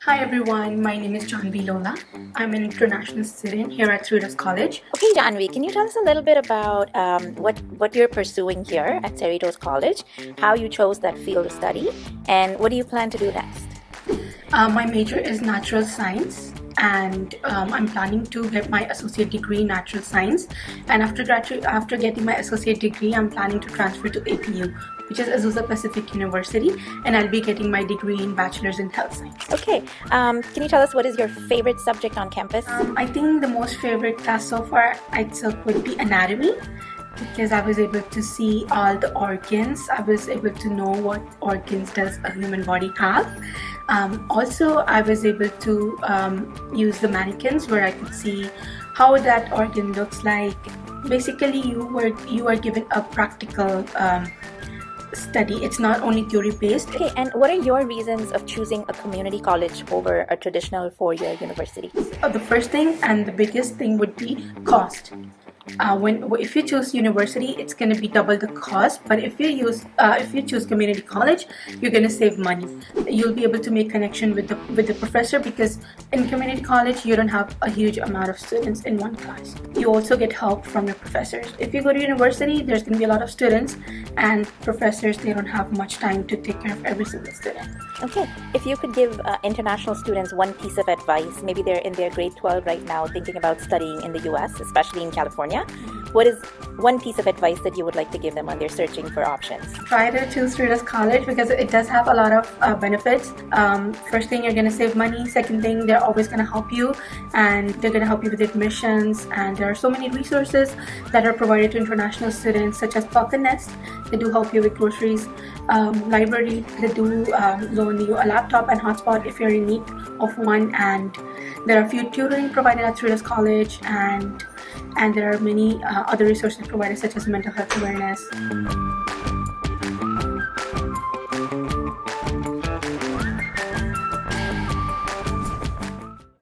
Hi everyone, my name is Jahnvi. I'm an international student here at Cerritos College. Okay, Jahnvi, can you tell us a little bit about what you're pursuing here at Cerritos College, how you chose that field of study, and what do you plan to do next? My major is natural science, and I'm planning to get my associate degree in natural science. And after getting my associate degree, I'm planning to transfer to APU, which is Azusa Pacific University, and I'll be getting my degree in bachelor's in health science. Okay, can you tell us what is your favorite subject on campus? I think the most favorite class so far I took would be anatomy, because I was able to see all the organs. I was able to know what organs does a human body have. Also, I was able to use the mannequins where I could see how that organ looks like. Basically, you are given a practical study. It's not only theory based. Okay, and what are your reasons of choosing a community college over a traditional four-year university? The first thing and the biggest thing would be cost. If you choose university, it's going to be double the cost. But if you choose community college, you're going to save money. You'll be able to make connection with the professor, because in community college you don't have a huge amount of students in one class. You also get help from your professors. If you go to university, there's going to be a lot of students, and professors, they don't have much time to take care of every single student. Okay, if you could give international students one piece of advice, maybe they're in their grade 12 right now thinking about studying in the US, especially in California, what is one piece of advice that you would like to give them when they're searching for options? Try to choose Cerritos College because it does have a lot of benefits. First thing, you're going to save money. Second thing, they're always going to help you, and they're going to help you with admissions. And there are so many resources that are provided to international students, such as Falcon Nest. They do help you with groceries. Library, they do loan you a laptop and hotspot if you're in need of one. And there are a few tutoring provided at Cerritos College, and there are many other resources provided, such as mental health awareness.